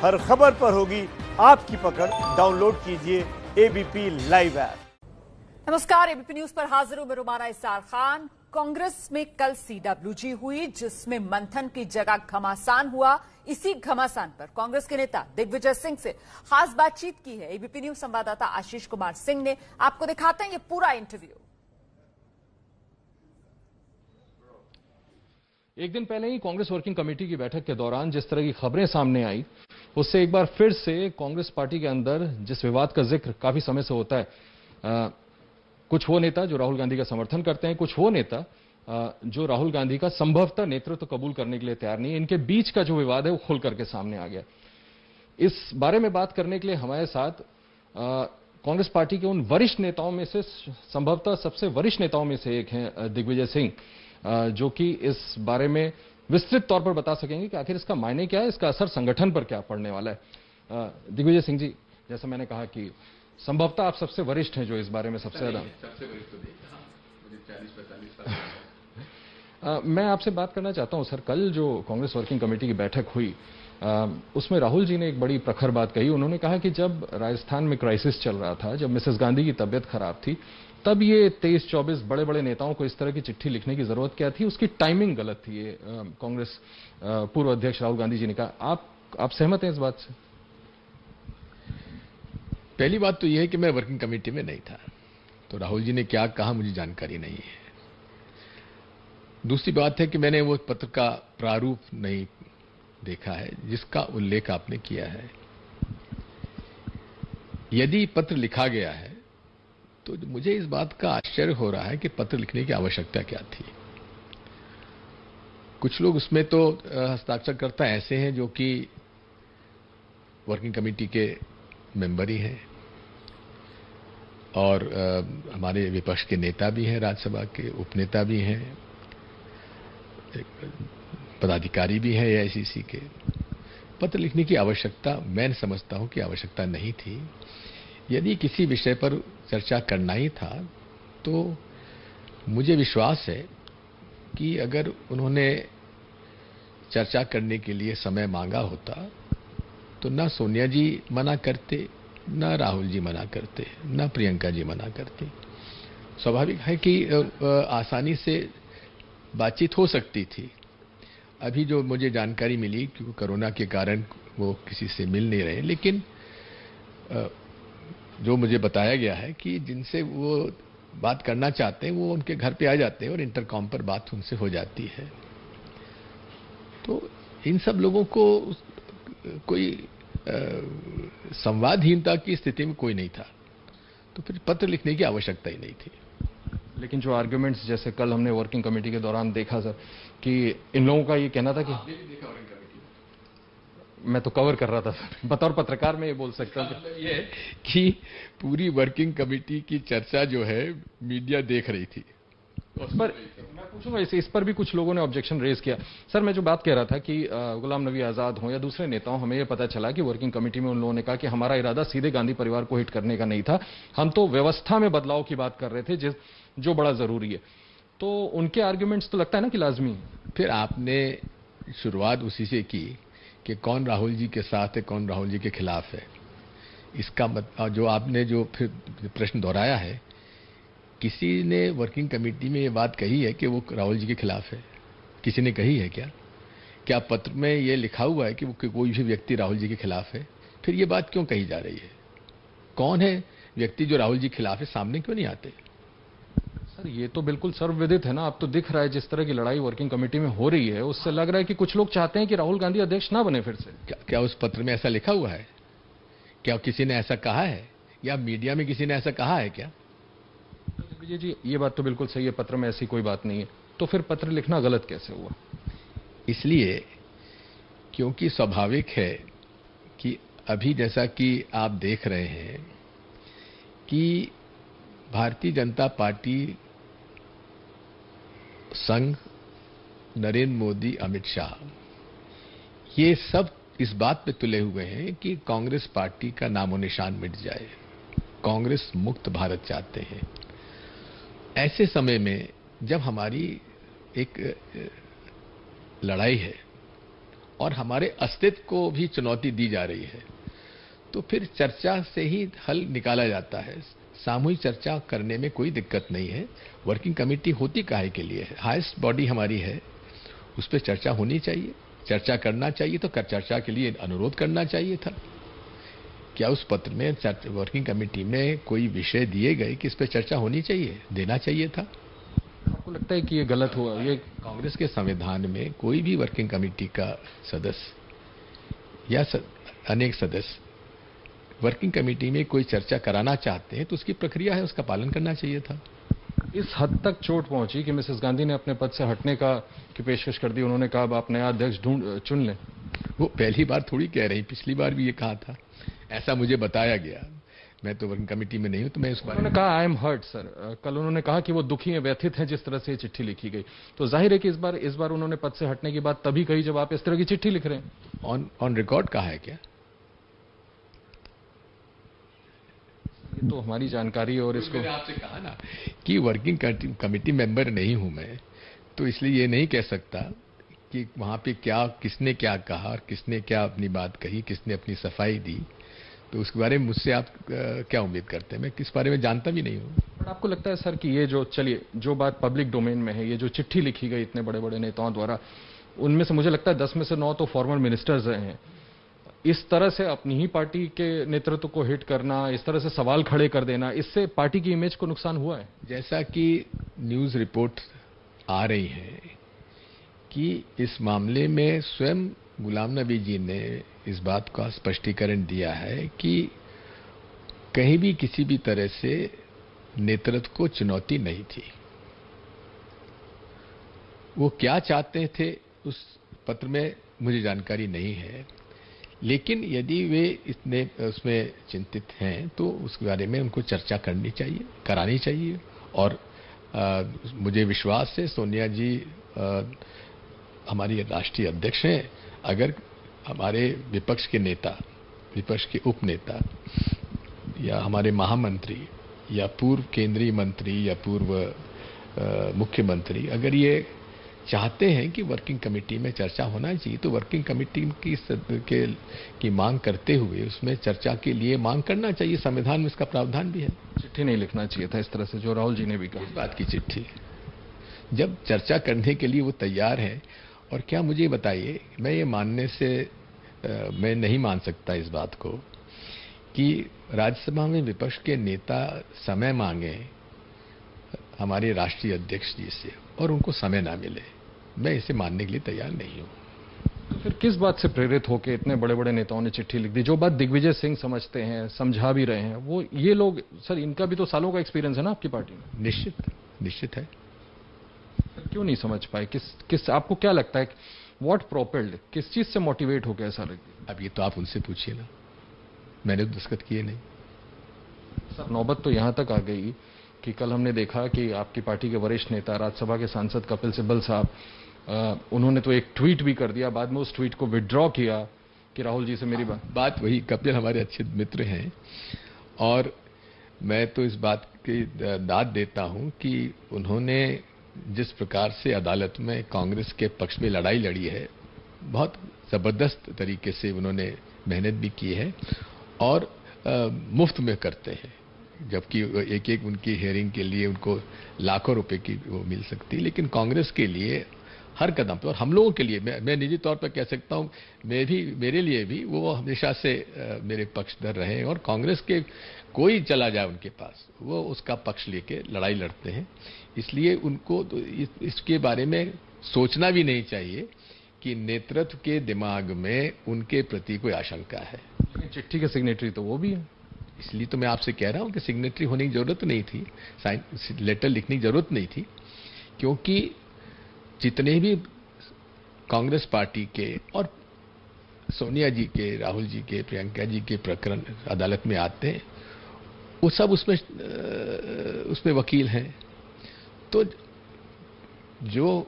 हर खबर पर होगी आपकी पकड़। डाउनलोड कीजिए एबीपी लाइव ऐप। नमस्कार, एबीपी न्यूज पर हाजिर हूं मैं रुमाना इसार खान। कांग्रेस में कल सीडब्ल्यूजी हुई, जिसमें मंथन की जगह घमासान हुआ। इसी घमासान पर कांग्रेस के नेता दिग्विजय सिंह से खास बातचीत की है एबीपी न्यूज संवाददाता आशीष कुमार सिंह ने। आपको दिखाते हैं ये पूरा इंटरव्यू। एक दिन पहले ही कांग्रेस वर्किंग कमेटी की बैठक के दौरान जिस तरह की खबरें सामने आई, उससे एक बार फिर से कांग्रेस पार्टी के अंदर जिस विवाद का जिक्र काफी समय से होता है, कुछ वो नेता जो राहुल गांधी का समर्थन करते हैं, कुछ वो नेता जो राहुल गांधी का संभवतः नेतृत्व कबूल करने के लिए तैयार नहीं है, इनके बीच का जो विवाद है वो खुल करके सामने आ गया। इस बारे में बात करने के लिए हमारे साथ कांग्रेस पार्टी के उन वरिष्ठ नेताओं में से, संभवतः सबसे वरिष्ठ नेताओं में से एक हैं दिग्विजय सिंह, जो कि इस बारे में विस्तृत तौर पर बता सकेंगे कि आखिर इसका मायने क्या है, इसका असर संगठन पर क्या पड़ने वाला है। दिग्विजय सिंह जी, जैसा मैंने कहा कि संभवतः आप सबसे वरिष्ठ हैं जो इस बारे में सबसे ज्यादा। सबसे वरिष्ठ तो नहीं, हाँ, मुझे 40-45 साल। मैं आपसे बात करना चाहता हूं सर, कल जो कांग्रेस वर्किंग कमेटी की बैठक हुई, उसमें राहुल जी ने एक बड़ी प्रखर बात कही। उन्होंने कहा कि जब राजस्थान में क्राइसिस चल रहा था, जब मिसेस गांधी की तबीयत खराब थी, तब ये 23-24 बड़े बड़े नेताओं को इस तरह की चिट्ठी लिखने की जरूरत क्या थी, उसकी टाइमिंग गलत थी। ये कांग्रेस पूर्व अध्यक्ष राहुल गांधी जी ने कहा। आप सहमत हैं इस बात से? पहली बात तो यह है कि मैं वर्किंग कमेटी में नहीं था, तो राहुल जी ने क्या कहा मुझे जानकारी नहीं है। दूसरी बात है कि मैंने वो पत्र का प्रारूप नहीं देखा है जिसका उल्लेख आपने किया है। यदि पत्र लिखा गया है तो मुझे इस बात का आश्चर्य हो रहा है कि पत्र लिखने की आवश्यकता क्या थी। कुछ लोग उसमें तो हस्ताक्षरकर्ता ऐसे हैं जो कि वर्किंग कमेटी के मेंबर ही हैं और हमारे विपक्ष के नेता भी हैं, राज्यसभा के उपनेता भी हैं, पदाधिकारी भी हैं एआईसीसी के। पत्र लिखने की आवश्यकता मैं समझता हूं कि आवश्यकता नहीं थी। यदि किसी विषय पर चर्चा करना ही था तो मुझे विश्वास है कि अगर उन्होंने चर्चा करने के लिए समय मांगा होता तो न सोनिया जी मना करते, न राहुल जी मना करते, न प्रियंका जी मना करती। स्वाभाविक है कि आसानी से बातचीत हो सकती थी। अभी जो मुझे जानकारी मिली क्योंकि कोरोना के कारण वो किसी से मिल नहीं रहे, लेकिन जो मुझे बताया गया है कि जिनसे वो बात करना चाहते हैं वो उनके घर पे आ जाते हैं और इंटरकॉम पर बात उनसे हो जाती है। तो इन सब लोगों को कोई संवादहीनता की स्थिति में कोई नहीं था, तो फिर पत्र लिखने की आवश्यकता ही नहीं थी। लेकिन जो आर्ग्यूमेंट्स जैसे कल हमने वर्किंग कमेटी के दौरान देखा सर, कि इन लोगों का ये कहना था कि मैं तो कवर कर रहा था सर, बतौर पत्रकार मैं ये बोल सकता हूं ये कि पूरी वर्किंग कमेटी की चर्चा जो है मीडिया देख रही थी। उस पर मैं पूछूंगा, इस पर भी कुछ लोगों ने ऑब्जेक्शन रेज किया। सर, मैं जो बात कह रहा था कि गुलाम नबी आजाद हो या दूसरे नेताओं, हमें यह पता चला कि वर्किंग कमेटी में उन लोगों ने कहा कि हमारा इरादा सीधे गांधी परिवार को हिट करने का नहीं था, हम तो व्यवस्था में बदलाव की बात कर रहे थे जो बड़ा जरूरी है। तो उनके आर्ग्यूमेंट्स तो लगता है ना कि लाजमी है। फिर आपने शुरुआत उसी से की कि कौन राहुल जी के साथ है, कौन राहुल जी के खिलाफ है। इसका जो आपने जो फिर प्रश्न दोहराया है, किसी ने वर्किंग कमेटी में ये बात कही है कि वो राहुल जी के खिलाफ है? किसी ने कही है क्या? क्या पत्र में ये लिखा हुआ है कि वो कोई भी व्यक्ति राहुल जी के खिलाफ है? फिर ये बात क्यों कही जा रही है? कौन है व्यक्ति जो राहुल जी के खिलाफ है, सामने क्यों नहीं आते? सर, ये तो बिल्कुल सर्वविदित है ना। अब तो दिख रहा है जिस तरह की लड़ाई वर्किंग कमेटी में हो रही है, उससे लग रहा है कि कुछ लोग चाहते हैं कि राहुल गांधी अध्यक्ष ना बने फिर से। क्या उस पत्र में ऐसा लिखा हुआ है? क्या किसी ने ऐसा कहा है या मीडिया में किसी ने ऐसा कहा है क्या? विजय जी, ये बात तो बिल्कुल सही है, पत्र में ऐसी कोई बात नहीं है। तो फिर पत्र लिखना गलत कैसे हुआ? इसलिए क्योंकि स्वाभाविक है कि अभी जैसा कि आप देख रहे हैं कि भारतीय जनता पार्टी, संघ, नरेंद्र मोदी, अमित शाह, ये सब इस बात पे तुले हुए हैं कि कांग्रेस पार्टी का नामो निशान मिट जाए। कांग्रेस मुक्त भारत चाहते हैं। ऐसे समय में जब हमारी एक लड़ाई है और हमारे अस्तित्व को भी चुनौती दी जा रही है, तो फिर चर्चा से ही हल निकाला जाता है। सामूहिक चर्चा करने में कोई दिक्कत नहीं है। वर्किंग कमेटी होती काहे के लिए है? हाईएस्ट बॉडी हमारी है, उस पर चर्चा होनी चाहिए। चर्चा करना चाहिए तो चर्चा के लिए अनुरोध करना चाहिए था। क्या उस पत्र में वर्किंग कमेटी में कोई विषय दिए गए कि इस पर चर्चा होनी चाहिए? देना चाहिए था। आपको लगता है कि ये गलत हुआ? ये कांग्रेस के संविधान में कोई भी वर्किंग कमेटी का सदस्य या अनेक सदस्य वर्किंग कमेटी में कोई चर्चा कराना चाहते हैं तो उसकी प्रक्रिया है, उसका पालन करना चाहिए था। इस हद तक चोट पहुंची कि मिसेस गांधी ने अपने पद से हटने की पेशकश कर दी। उन्होंने कहा अब आप नया अध्यक्ष चुन लें। वो पहली बार थोड़ी कह रही, पिछली बार भी ये कहा था, ऐसा मुझे बताया गया। मैं तो वर्किंग कमेटी में नहीं हूं, तो मैं उस बारे में। उन्होंने कहा आई एम हर्ट सर। कल उन्होंने कहा कि वो दुखी हैं, व्यथित हैं जिस तरह से ये चिट्ठी लिखी गई। तो जाहिर है कि इस बार उन्होंने पद से हटने की बात तभी कही जब आप इस तरह की चिट्ठी लिख रहे हैं। ऑन रिकॉर्ड कहा है क्या? ये तो हमारी जानकारी और इसको मैंने आपसे कहा ना कि वर्किंग कमेटी मेंबर नहीं हूं मैं, तो इसलिए ये नहीं कह सकता कि वहां पे क्या किसने क्या कहा और किसने क्या अपनी बात कही, किसने अपनी सफाई दी। तो उसके बारे में मुझसे आप क्या उम्मीद करते हैं? मैं किस बारे में जानता भी नहीं हूं। बट आपको लगता है सर कि ये जो बात पब्लिक डोमेन में है, ये जो चिट्ठी लिखी गई इतने बड़े बड़े नेताओं द्वारा, उनमें से मुझे लगता है 10 में से 9 तो फॉर्मर मिनिस्टर्स रहे हैं। इस तरह से अपनी ही पार्टी के नेतृत्व को हिट करना, इस तरह से सवाल खड़े कर देना, इससे पार्टी की इमेज को नुकसान हुआ है? जैसा कि न्यूज रिपोर्ट आ रही है कि इस मामले में स्वयं गुलाम नबी जी ने इस बात का स्पष्टीकरण दिया है कि कहीं भी किसी भी तरह से नेतृत्व को चुनौती नहीं थी। वो क्या चाहते थे उस पत्र में मुझे जानकारी नहीं है, लेकिन यदि वे इतने उसमें चिंतित हैं तो उसके बारे में उनको चर्चा करानी चाहिए। और मुझे विश्वास है सोनिया जी हमारी राष्ट्रीय अध्यक्ष हैं। अगर हमारे विपक्ष के नेता, विपक्ष के उपनेता या हमारे महामंत्री या पूर्व केंद्रीय मंत्री या पूर्व मुख्यमंत्री अगर ये चाहते हैं कि वर्किंग कमेटी में चर्चा होना चाहिए, तो वर्किंग कमेटी की मांग करते हुए उसमें चर्चा के लिए मांग करना चाहिए। संविधान में इसका प्रावधान भी है। चिट्ठी नहीं लिखना चाहिए था इस तरह से, जो राहुल जी ने भी कहा। इस बात की चिट्ठी, जब चर्चा करने के लिए वो तैयार है। और क्या मुझे बताइए, मैं ये मानने से मैं नहीं मान सकता इस बात को कि राज्यसभा में विपक्ष के नेता समय मांगे हमारे राष्ट्रीय अध्यक्ष जी से और उनको समय ना मिले। मैं इसे मानने के लिए तैयार नहीं हूं। तो फिर किस बात से प्रेरित होकर इतने बड़े बड़े नेताओं ने चिट्ठी लिख दी? जो बात दिग्विजय सिंह समझते हैं, समझा भी रहे हैं, वो ये लोग सर, इनका भी तो सालों का एक्सपीरियंस है ना आपकी पार्टी में। निश्चित है। क्यों नहीं समझ पाए? किस आपको क्या लगता है, व्हाट प्रोपेल्ड, किस चीज से मोटिवेट हो गया ऐसा लगता? अब ये तो आप उनसे पूछिए ना, मैंने तो दस्तखत किए नहीं। सर नौबत तो यहां तक आ गई कि कल हमने देखा कि आपकी पार्टी के वरिष्ठ नेता, राज्यसभा के सांसद कपिल सिब्बल साहब, उन्होंने तो एक ट्वीट भी कर दिया, बाद में उस ट्वीट को विड्रॉ किया कि राहुल जी से मेरी बात वही। कपिल हमारे अच्छे मित्र हैं और मैं तो इस बात की दाद देता हूं कि उन्होंने जिस प्रकार से अदालत में कांग्रेस के पक्ष में लड़ाई लड़ी है, बहुत जबरदस्त तरीके से उन्होंने मेहनत भी की है और मुफ्त में करते हैं, जबकि एक एक उनकी हियरिंग के लिए उनको लाखों रुपए की वो मिल सकती है। लेकिन कांग्रेस के लिए हर कदम पर, और हम लोगों के लिए, मैं निजी तौर पर कह सकता हूं, मेरे लिए भी वो हमेशा से मेरे पक्षधर रहे और कांग्रेस के कोई चला जाए उनके पास, वो उसका पक्ष लेके लड़ाई लड़ते हैं। इसलिए उनको तो इसके बारे में सोचना भी नहीं चाहिए कि नेतृत्व के दिमाग में उनके प्रति कोई आशंका है। चिट्ठी के सिग्नेटरी तो वो भी है। इसलिए तो मैं आपसे कह रहा हूं कि सिग्नेटरी होने की जरूरत नहीं थी, लेटर लिखने की जरूरत नहीं थी, क्योंकि जितने भी कांग्रेस पार्टी के और सोनिया जी के, राहुल जी के, प्रियंका जी के प्रकरण अदालत में आते हैं, वो सब उसमें वकील हैं। तो जो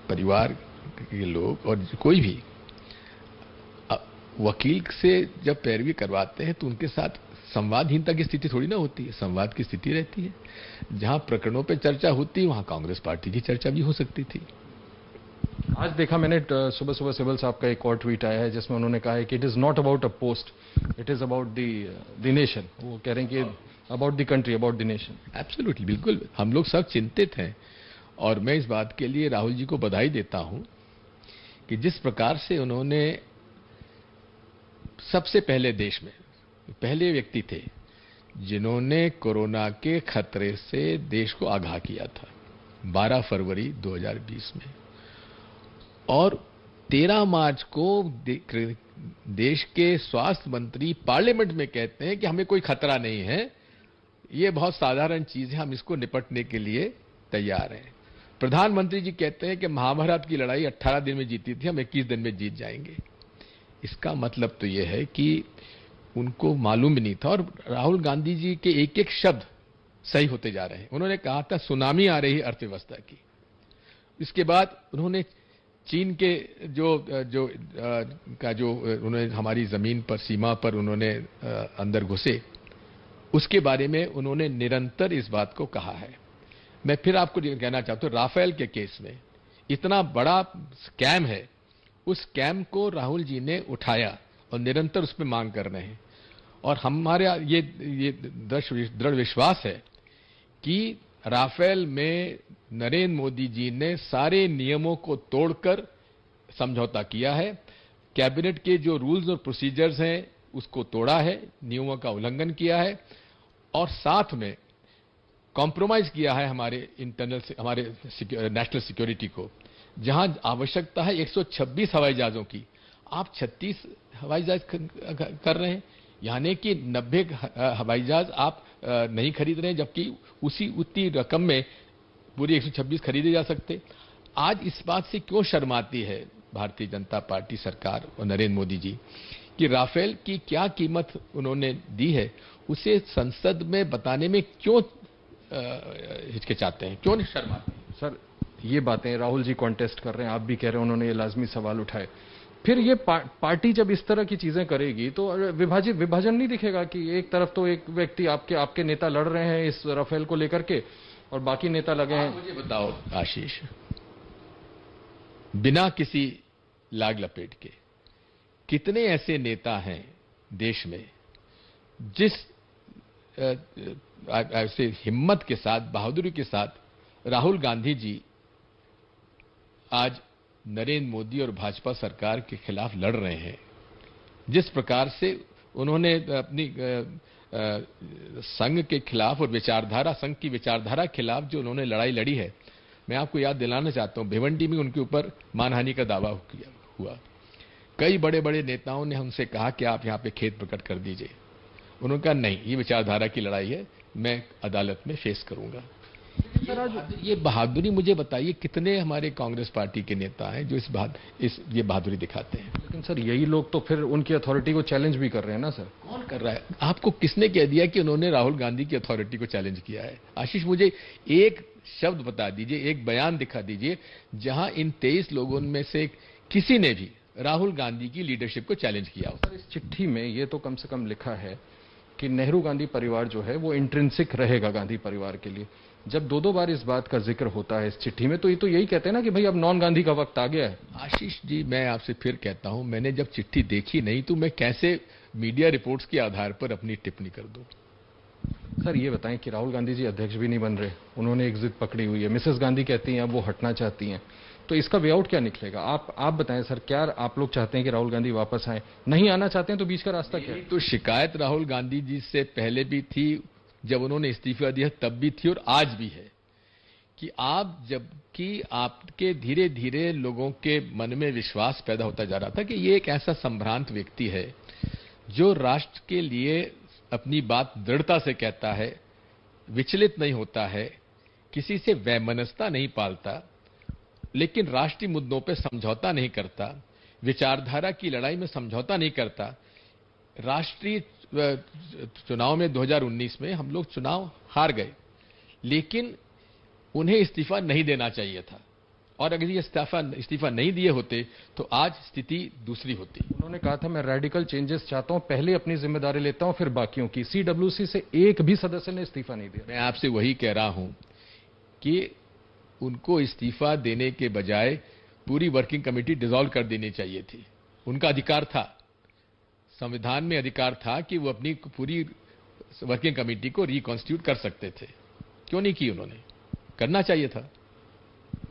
परिवार के लोग और कोई भी वकील से जब पैरवी करवाते हैं तो उनके साथ संवादहीनता की स्थिति थोड़ी ना होती है, संवाद की स्थिति रहती है। जहां प्रकरणों पे चर्चा होती है वहां कांग्रेस पार्टी की चर्चा भी हो सकती थी। आज देखा मैंने सुबह सुबह सिब्बल साहब का एक और ट्वीट आया है जिसमें उन्होंने कहा है कि it is not about a post, it is about the nation. वो कह रहे हैं कि about the country, about the nation. Absolutely, बिल्कुल, हम लोग सब चिंतित हैं और मैं इस बात के लिए राहुल जी को बधाई देता हूं कि जिस प्रकार से उन्होंने सबसे पहले देश में पहले व्यक्ति थे जिन्होंने कोरोना के खतरे से देश को आगाह किया था 12 फरवरी 2020 में, और 13 मार्च को देश के स्वास्थ्य मंत्री पार्लियामेंट में कहते हैं कि हमें कोई खतरा नहीं है, ये बहुत साधारण चीज है, हम इसको निपटने के लिए तैयार हैं। प्रधानमंत्री जी कहते हैं कि महाभारत की लड़ाई 18 दिन में जीती थी, हम 21 दिन में जीत जाएंगे। इसका मतलब तो यह है कि उनको मालूम भी नहीं था, और राहुल गांधी जी के एक एक शब्द सही होते जा रहे हैं। उन्होंने कहा था सुनामी आ रही है अर्थव्यवस्था की। इसके बाद उन्होंने चीन के उन्होंने हमारी जमीन पर, सीमा पर उन्होंने अंदर घुसे, उसके बारे में उन्होंने निरंतर इस बात को कहा है। मैं फिर आपको कहना चाहता हूं, राफेल के केस में इतना बड़ा स्कैम है, उस स्कैम को राहुल जी ने उठाया और निरंतर उस पर मांग कर रहे हैं। और हमारे ये दृढ़ विश्वास है कि राफेल में नरेंद्र मोदी जी ने सारे नियमों को तोड़कर समझौता किया है। कैबिनेट के जो रूल्स और प्रोसीजर्स हैं उसको तोड़ा है, नियमों का उल्लंघन किया है, और साथ में कॉम्प्रोमाइज किया है हमारे हमारे नेशनल सिक्योरिटी को। जहां आवश्यकता है 126 हवाई जहाजों की, आप 36 हवाई जहाज कर रहे हैं, यानी कि 90 हवाई जहाज आप नहीं खरीद रहे हैं, जबकि उतनी रकम में पूरी 126 खरीदे जा सकते। आज इस बात से क्यों शर्माती है भारतीय जनता पार्टी सरकार और नरेंद्र मोदी जी कि राफेल की क्या कीमत उन्होंने दी है, उसे संसद में बताने में क्यों हिचकिचाते हैं, क्यों नहीं शर्माते हैं? सर, ये बातें राहुल जी कॉन्टेस्ट कर रहे हैं, आप भी कह रहे हैं, उन्होंने ये लाजमी सवाल उठाए। फिर ये पार्टी जब इस तरह की चीजें करेगी तो विभाजन नहीं दिखेगा कि एक तरफ तो एक व्यक्ति आपके नेता लड़ रहे हैं इस राफेल को लेकर के और बाकी नेता लगे हैं। मुझे बताओ आशीष, बिना किसी लाग लपेट के कितने ऐसे नेता हैं देश में जिस ऐसे हिम्मत के साथ, बहादुरी के साथ राहुल गांधी जी आज नरेंद्र मोदी और भाजपा सरकार के खिलाफ लड़ रहे हैं। जिस प्रकार से उन्होंने अपनी संघ के खिलाफ और संघ की विचारधारा के खिलाफ जो उन्होंने लड़ाई लड़ी है, मैं आपको याद दिलाना चाहता हूं, भिवंडी में उनके ऊपर मानहानि का दावा हुआ। कई बड़े बड़े नेताओं ने हमसे कहा कि आप यहां पे खेद प्रकट कर दीजिए। उन्होंने कहा नहीं, ये विचारधारा की लड़ाई है, मैं अदालत में फेस करूंगा। ये बहादुरी मुझे बताइए, कितने हमारे कांग्रेस पार्टी के नेता हैं जो ये बहादुरी दिखाते हैं? लेकिन सर, यही लोग तो फिर उनकी अथॉरिटी को चैलेंज भी कर रहे हैं ना सर। कौन कर रहा है? आपको किसने कह दिया कि उन्होंने राहुल गांधी की अथॉरिटी को चैलेंज किया है? आशीष, मुझे एक शब्द बता दीजिए, एक बयान दिखा दीजिए जहां इन 23 लोगों में से किसी ने भी राहुल गांधी की लीडरशिप को चैलेंज किया हो। सर, इस चिट्ठी में ये तो कम से कम लिखा है कि नेहरू गांधी परिवार जो है वो इंट्रिंसिक रहेगा गांधी परिवार के लिए। जब दो बार इस बात का जिक्र होता है इस चिट्ठी में, तो ये तो यही कहते हैं ना कि भाई अब नॉन गांधी का वक्त आ गया है। आशीष जी, मैं आपसे फिर कहता हूं, मैंने जब चिट्ठी देखी नहीं तो मैं कैसे मीडिया रिपोर्ट्स के आधार पर अपनी टिप्पणी कर दूं? सर, ये बताएं कि राहुल गांधी जी अध्यक्ष भी नहीं बन रहे, उन्होंने एक जिद पकड़ी हुई है। मिसेस गांधी कहती हैं अब वो हटना चाहती हैं, तो इसका वे आउट क्या निकलेगा? आप बताएं सर, क्या आप लोग चाहते हैं कि राहुल गांधी वापस आए? नहीं आना चाहते हैं तो बीच का रास्ता क्या है? तो शिकायत राहुल गांधी जी से पहले भी थी, जब उन्होंने इस्तीफा दिया तब भी थी, और आज भी है कि जबकि आपके धीरे धीरे लोगों के मन में विश्वास पैदा होता जा रहा था कि ये एक ऐसा संभ्रांत व्यक्ति है जो राष्ट्र के लिए अपनी बात दृढ़ता से कहता है, विचलित नहीं होता है, किसी से वैमनस्यता नहीं पालता, लेकिन राष्ट्रीय मुद्दों पर समझौता नहीं करता, विचारधारा की लड़ाई में समझौता नहीं करता। राष्ट्रीय चुनाव में 2019 में हम लोग चुनाव हार गए, लेकिन उन्हें इस्तीफा नहीं देना चाहिए था, और अगर ये इस्तीफा नहीं दिए होते तो आज स्थिति दूसरी होती। उन्होंने कहा था मैं रेडिकल चेंजेस चाहता हूं, पहले अपनी जिम्मेदारी लेता हूं, फिर बाकियों की। सीडब्ल्यूसी से एक भी सदस्य ने इस्तीफा नहीं दिया। मैं आपसे वही कह रहा हूं कि उनको इस्तीफा देने के बजाय पूरी वर्किंग कमेटी डिसॉल्व कर देनी चाहिए थी। उनका अधिकार था, संविधान में अधिकार था कि वो अपनी पूरी वर्किंग कमेटी को रिकॉन्स्टिट्यूट कर सकते थे। क्यों नहीं की उन्होंने? करना चाहिए था।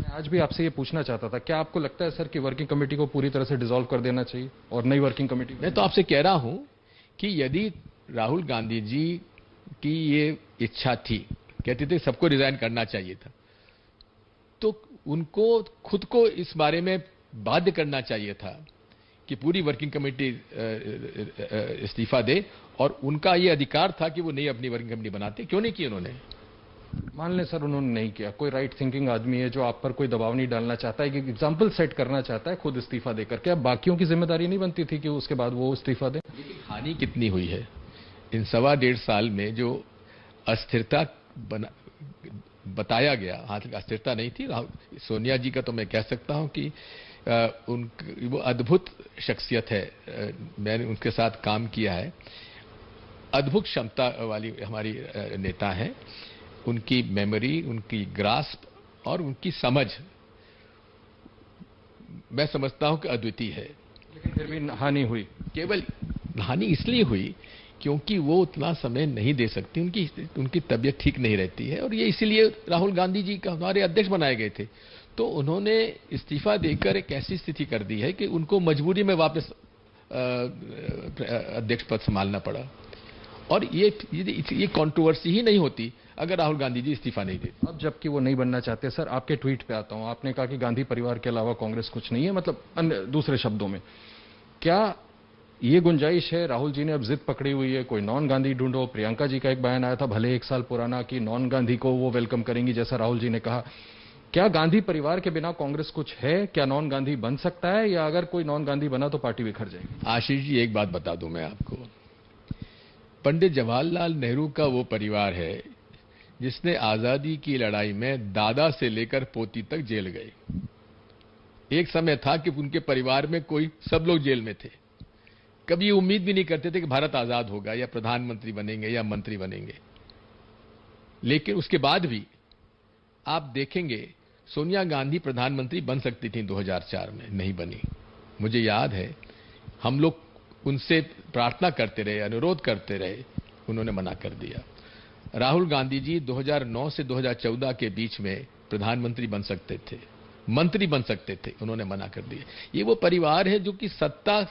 मैं आज भी आपसे ये पूछना चाहता था, क्या आपको लगता है सर कि वर्किंग कमेटी को पूरी तरह से डिसॉल्व कर देना चाहिए और नई वर्किंग कमेटी? मैं तो आपसे कह रहा हूं कि यदि राहुल गांधी जी की ये इच्छा थी, कहते थे सबको रिजाइन करना चाहिए था, तो उनको खुद को इस बारे में बाध्य करना चाहिए था कि पूरी वर्किंग कमेटी इस्तीफा दे, और उनका ये अधिकार था कि वो नई अपनी वर्किंग कमेटी बनाते। क्यों नहीं की उन्होंने? मान लें सर उन्होंने नहीं किया, कोई राइट थिंकिंग आदमी है जो आप पर कोई दबाव नहीं डालना चाहता है, कि एग्जाम्पल सेट करना चाहता है, खुद इस्तीफा देकर, क्या बाकियों की जिम्मेदारी नहीं बनती थी कि उसके बाद वो इस्तीफा दे? हानि कितनी हुई है इन 1.25 साल में? जो अस्थिरता बताया गया, हालांकि अस्थिरता नहीं थी। सोनिया जी का तो मैं कह सकता हूं कि वो अद्भुत शख्सियत है, मैंने उनके साथ काम किया है, अद्भुत क्षमता वाली हमारी नेता है। उनकी मेमोरी, उनकी ग्रास्प और उनकी समझ, मैं समझता हूं कि अद्वितीय है। लेकिन फिर भी हानि हुई। केवल हानि इसलिए हुई क्योंकि वो उतना समय नहीं दे सकती, उनकी तबीयत ठीक नहीं रहती है, और ये इसीलिए राहुल गांधी जी का हमारे अध्यक्ष बनाए गए थे। तो उन्होंने इस्तीफा देकर एक ऐसी स्थिति कर दी है कि उनको मजबूरी में वापस अध्यक्ष पद संभालना पड़ा। और ये कंट्रोवर्सी ही नहीं होती अगर राहुल गांधी जी इस्तीफा नहीं देते। अब जबकि वो नहीं बनना चाहते, सर आपके ट्वीट पे आता हूं, आपने कहा कि गांधी परिवार के अलावा कांग्रेस कुछ नहीं है, मतलब अन्य दूसरे शब्दों में, क्या ये गुंजाइश है, राहुल जी ने अब जिद पकड़ी हुई है, कोई नॉन गांधी ढूंढो? प्रियंका जी का एक बयान आया था, भले 1 साल पुराना, कि नॉन गांधी को वो वेलकम करेंगी, जैसा राहुल जी ने कहा। क्या गांधी परिवार के बिना कांग्रेस कुछ है? क्या नॉन गांधी बन सकता है, या अगर कोई नॉन गांधी बना तो पार्टी बिखर जाएगी? आशीष जी, एक बात बता दूं मैं आपको, पंडित जवाहरलाल नेहरू का वो परिवार है जिसने आजादी की लड़ाई में दादा से लेकर पोती तक जेल गए। एक समय था कि उनके परिवार में सब लोग जेल में थे, कभी उम्मीद भी नहीं करते थे कि भारत आजाद होगा या प्रधानमंत्री बनेंगे या मंत्री बनेंगे। लेकिन उसके बाद भी आप देखेंगे सोनिया गांधी प्रधानमंत्री बन सकती थी 2004 में, नहीं बनी। मुझे याद है हम लोग उनसे प्रार्थना करते रहे, अनुरोध करते रहे, उन्होंने मना कर दिया। राहुल गांधी जी 2009 से 2014 के बीच में प्रधानमंत्री बन सकते थे, मंत्री बन सकते थे, उन्होंने मना कर दिया। ये वो परिवार है जो कि सत्ता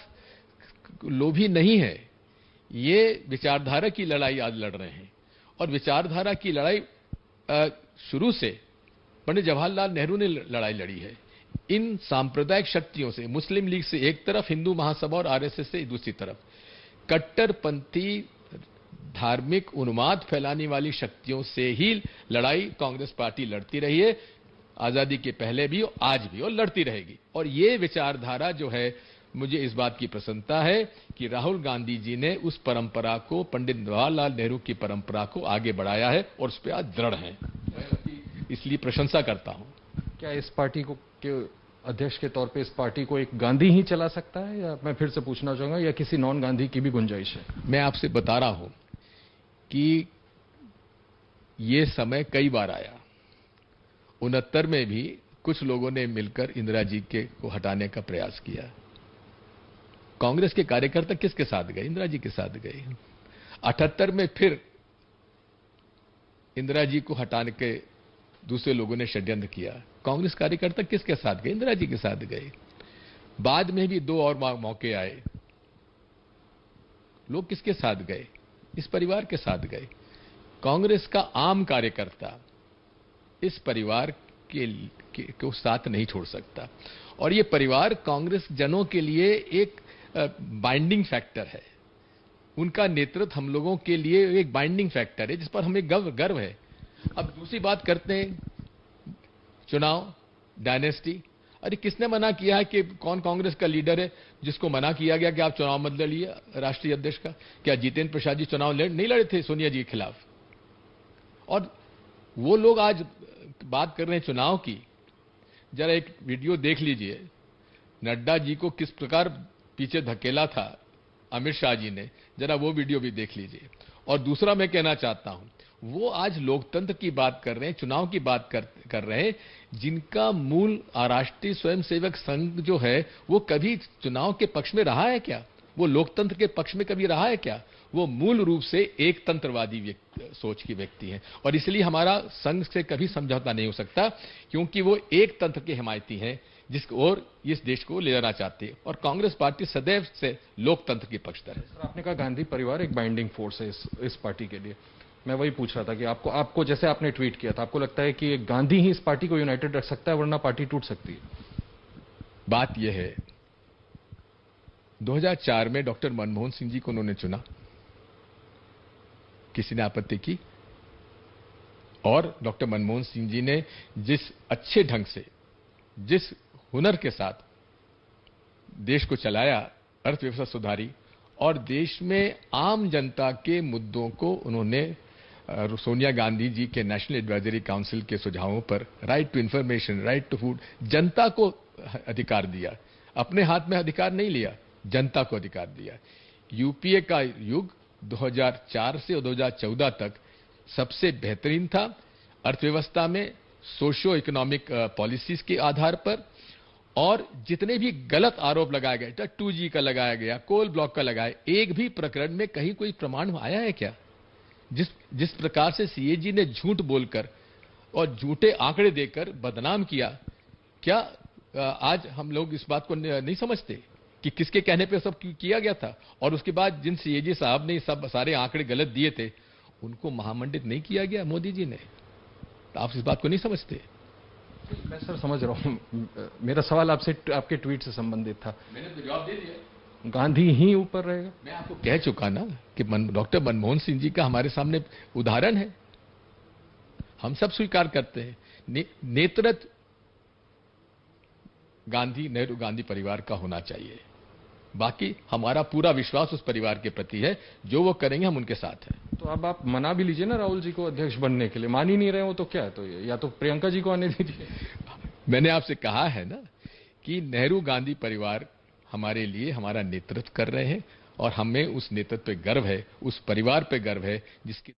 लोभी नहीं है, ये विचारधारा की लड़ाई आज लड़ रहे हैं। और विचारधारा की लड़ाई शुरू से पंडित जवाहरलाल नेहरू ने लड़ाई लड़ी है इन सांप्रदायिक शक्तियों से, मुस्लिम लीग से एक तरफ, हिंदू महासभा और आरएसएस से दूसरी तरफ, कट्टरपंथी धार्मिक उन्माद फैलाने वाली शक्तियों से ही लड़ाई कांग्रेस पार्टी लड़ती रही है, आजादी के पहले भी और आज भी, और लड़ती रहेगी। और ये विचारधारा जो है, मुझे इस बात की प्रसन्नता है कि राहुल गांधी जी ने उस परंपरा को, पंडित जवाहरलाल नेहरू की परंपरा को आगे बढ़ाया है और उस पर आज दृढ़ हैं। इसलिए प्रशंसा करता हूं। क्या इस पार्टी को के अध्यक्ष के तौर पे इस पार्टी को एक गांधी ही चला सकता है, या मैं फिर से पूछना चाहूंगा, या किसी नॉन गांधी की भी गुंजाइश है? मैं आपसे बता रहा हूं कि ये समय कई बार आया। 69 में भी कुछ लोगों ने मिलकर इंदिरा जी को हटाने का प्रयास किया। कांग्रेस के कार्यकर्ता किसके साथ गए? इंदिरा जी के साथ गए। 78 में फिर इंदिरा जी को हटाने के दूसरे लोगों ने षड्यंत्र किया। कांग्रेस कार्यकर्ता किसके साथ गए? इंदिरा जी के साथ गए। बाद में भी 2 और मौके आए, लोग किसके साथ गए? इस परिवार के साथ गए। कांग्रेस का आम कार्यकर्ता इस परिवार को साथ नहीं छोड़ सकता, और ये परिवार कांग्रेस जनों के लिए एक बाइंडिंग फैक्टर है। उनका नेतृत्व हम लोगों के लिए एक बाइंडिंग फैक्टर है जिस पर हमें गर्व है। अब दूसरी बात करते हैं, चुनाव, डायनेस्टी। अरे किसने मना किया है कि कौन कांग्रेस का लीडर है जिसको मना किया गया कि आप चुनाव मत लड़िए राष्ट्रीय अध्यक्ष का? क्या जितेंद्र प्रसाद जी चुनाव नहीं लड़े थे सोनिया जी के खिलाफ? और वो लोग आज बात कर रहे हैं चुनाव की। जरा एक वीडियो देख लीजिए, नड्डा जी को किस प्रकार पीछे धकेला था अमित शाह जी ने, जरा वो वीडियो भी देख लीजिए। और दूसरा मैं कहना चाहता हूं, वो आज लोकतंत्र की बात कर रहे हैं, चुनाव की बात कर रहे हैं, जिनका मूल राष्ट्रीय स्वयंसेवक संघ जो है वो कभी चुनाव के पक्ष में रहा है क्या? वो लोकतंत्र के पक्ष में कभी रहा है क्या? वो मूल रूप से एक तंत्रवादी सोच की व्यक्ति हैं और इसलिए हमारा संघ से कभी समझौता नहीं हो सकता, क्योंकि वो एक तंत्र के हिमायती हैं जिसको और इस देश को ले जाना चाहते हैं। और कांग्रेस पार्टी सदैव से लोकतंत्र की पक्षधर है। आपने कहा गांधी परिवार एक बाइंडिंग फोर्स है इस पार्टी के लिए। मैं वही पूछ रहा था कि आपको जैसे आपने ट्वीट किया था, आपको लगता है कि गांधी ही इस पार्टी को यूनाइटेड रख सकता है, वरना पार्टी टूट सकती है? बात यह है, 2004 में डॉक्टर मनमोहन सिंह जी को उन्होंने चुना, किसी ने आपत्ति की, और डॉक्टर मनमोहन सिंह जी ने जिस अच्छे ढंग से, जिस हुनर के साथ देश को चलाया, अर्थव्यवस्था सुधारी और देश में आम जनता के मुद्दों को उन्होंने सोनिया गांधी जी के नेशनल एडवाइजरी काउंसिल के सुझावों पर right to information, right to food, जनता को अधिकार दिया, अपने हाथ में अधिकार नहीं लिया, जनता को अधिकार दिया। यूपीए का युग 2004 से 2014 तक सबसे बेहतरीन था अर्थव्यवस्था में, सोशियो इकोनॉमिक पॉलिसीज के आधार पर, और जितने भी गलत आरोप लगाए गए, 2G का लगाया गया, कोल ब्लॉक का लगाया, एक भी प्रकरण में कहीं कोई प्रमाण आया है क्या? जिस प्रकार से सीएजी ने झूठ बोलकर और झूठे आंकड़े देकर बदनाम किया, क्या आज हम लोग इस बात को नहीं समझते कि किसके कहने पे सब किया गया था? और उसके बाद जिन सीएजी साहब ने सब सारे आंकड़े गलत दिए थे, उनको महामंडित नहीं किया गया मोदी जी ने? तो आप इस बात को नहीं समझते? मैं सर समझ रहा हूं, मेरा सवाल आपसे आपके ट्वीट से संबंधित था। मैंने तो जवाब दे दिया, गांधी ही ऊपर रहेगा। मैं आपको कह चुका ना कि डॉक्टर मनमोहन सिंह जी का हमारे सामने उदाहरण है, हम सब स्वीकार करते हैं। नेतृत्व गांधी, नेहरू गांधी परिवार का होना चाहिए। बाकी हमारा पूरा विश्वास उस परिवार के प्रति है, जो वो करेंगे हम उनके साथ हैं। तो अब आप मना भी लीजिए ना राहुल जी को अध्यक्ष बनने के लिए, मान ही नहीं रहे हो तो क्या है? तो या तो प्रियंका जी को आने दीजिए। मैंने आपसे कहा है ना कि नेहरू गांधी परिवार हमारे लिए हमारा नेतृत्व कर रहे हैं और हमें उस नेतृत्व पे गर्व है, उस परिवार पे गर्व है जिसकी